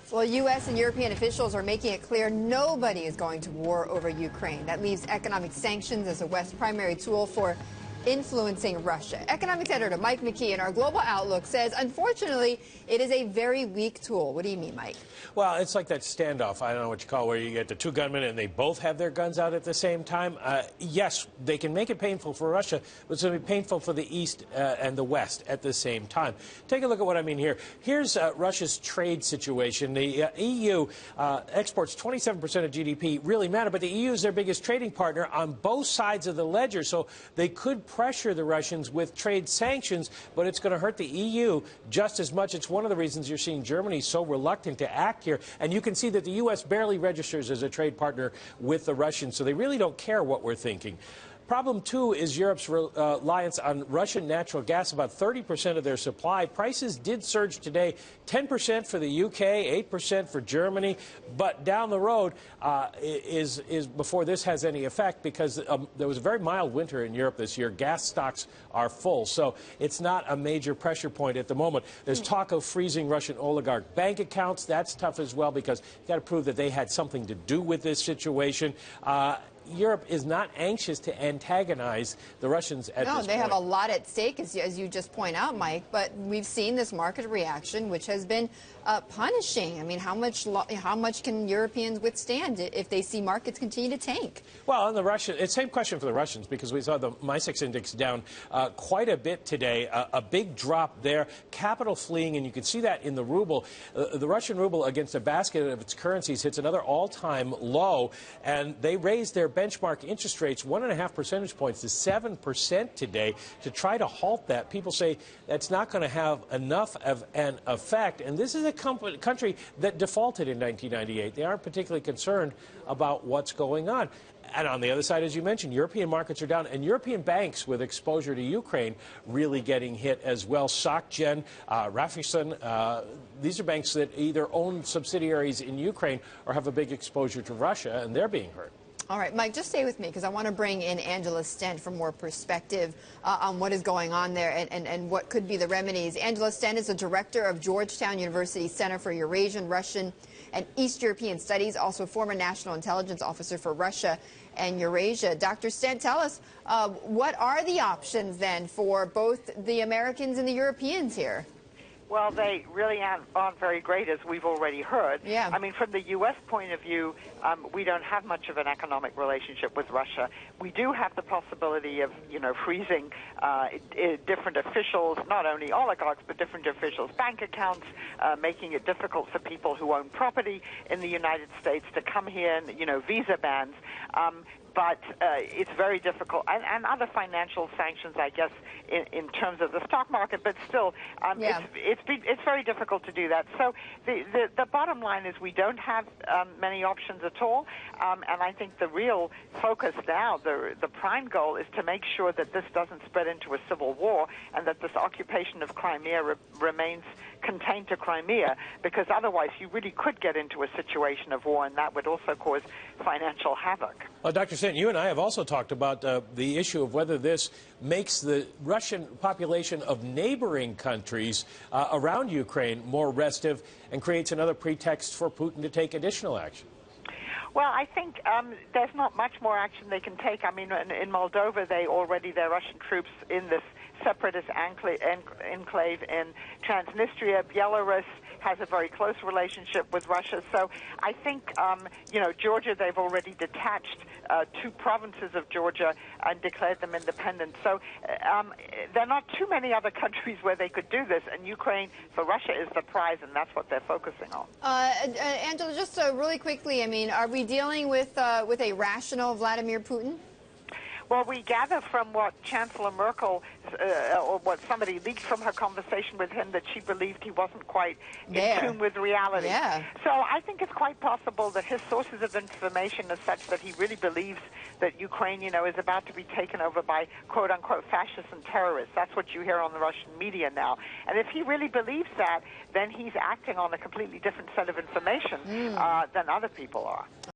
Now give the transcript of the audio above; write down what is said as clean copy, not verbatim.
Well, U.S. and European officials are making it clear nobody is going to war over Ukraine. That leaves economic sanctions as the West's primary tool for influencing Russia. Economics editor Mike McKee in our Global Outlook says, unfortunately, it is a very weak tool. What do you mean, Mike? Well, it's like that standoff, I don't know what you call it, where you get the two gunmen and they both have their guns out at the same time. Yes, they can make it painful for Russia, but it's going to be painful for the East and the West at the same time. Take a look at what I mean here. Here's Russia's trade situation. The EU exports 27% of GDP, really matter, but the EU is their biggest trading partner on both sides of the ledger, so they could pressure the Russians with trade sanctions, but it's going to hurt the EU just as much. It's one of the reasons you're seeing Germany so reluctant to act here. And you can see that the U.S. barely registers as a trade partner with the Russians, so they really don't care what we're thinking. Problem two is Europe's reliance on Russian natural gas, about 30% of their supply. Prices did surge today, 10% for the UK, 8% for Germany. But down the road is before this has any effect, because there was a very mild winter in Europe this year. Gas stocks are full, so it's not a major pressure point at the moment. There's talk of freezing Russian oligarch bank accounts. That's tough as well, because you've got to prove that they had something to do with this situation. Europe is not anxious to antagonize the Russians at this point. No, they have a lot at stake, as you just point out, Mike. But we've seen this market reaction, which has been punishing. I mean, how much can Europeans withstand if they see markets continue to tank? Well, on the Russian, it's the same question for the Russians, because we saw the MISEX index down quite a bit today, a big drop there, capital fleeing, and you can see that in the ruble. The Russian ruble against a basket of its currencies hits another all-time low, and they raised their benchmark interest rates 1.5 percentage points to 7% today to try to halt that. People say that's not going to have enough of an effect. And this is a country that defaulted in 1998. They aren't particularly concerned about what's going on. And on the other side, as you mentioned, European markets are down, and European banks with exposure to Ukraine really getting hit as well. SocGen, Raiffeisen, these are banks that either own subsidiaries in Ukraine or have a big exposure to Russia, and they're being hurt. All right, Mike, just stay with me, because I want to bring in Angela Stent for more perspective on what is going on there and what could be the remedies. Angela Stent is the director of Georgetown University Center for Eurasian, Russian, and East European Studies, also former National Intelligence Officer for Russia and Eurasia. Dr. Stent, tell us, what are the options then for both the Americans and the Europeans here? Well, they really aren't very great, as we've already heard. Yeah. I mean, from the U.S. point of view, we don't have much of an economic relationship with Russia. We do have the possibility of, freezing different officials, not only oligarchs, but different officials' bank accounts, making it difficult for people who own property in the United States to come here, and, visa bans. But it's very difficult, and other financial sanctions, I guess, in terms of the stock market. But still, it's very difficult to do that. So the bottom line is we don't have many options at all, and I think the real focus now, the prime goal, is to make sure that this doesn't spread into a civil war, and that this occupation of Crimea remains contained to Crimea, because otherwise you really could get into a situation of war, and that would also cause financial havoc. Well, Dr. Stent, you and I have also talked about the issue of whether this makes the Russian population of neighboring countries around Ukraine more restive and creates another pretext for Putin to take additional action. Well, I think there's not much more action they can take. I mean, in Moldova, their Russian troops in this separatist enclave in Transnistria. Belarus has a very close relationship with Russia. So I think, Georgia, they've already detached 2 provinces of Georgia and declared them independent. So there are not too many other countries where they could do this, and Ukraine, for Russia, is the prize, and that's what they're focusing on. Angela, just really quickly, I mean, are we dealing with a rational Vladimir Putin? Well, we gather from what Chancellor Merkel, or what somebody leaked from her conversation with him, that she believed he wasn't quite in tune with reality. Yeah. So I think it's quite possible that his sources of information are such that he really believes that Ukraine, is about to be taken over by quote-unquote fascists and terrorists. That's what you hear on the Russian media now. And if he really believes that, then he's acting on a completely different set of information than other people are.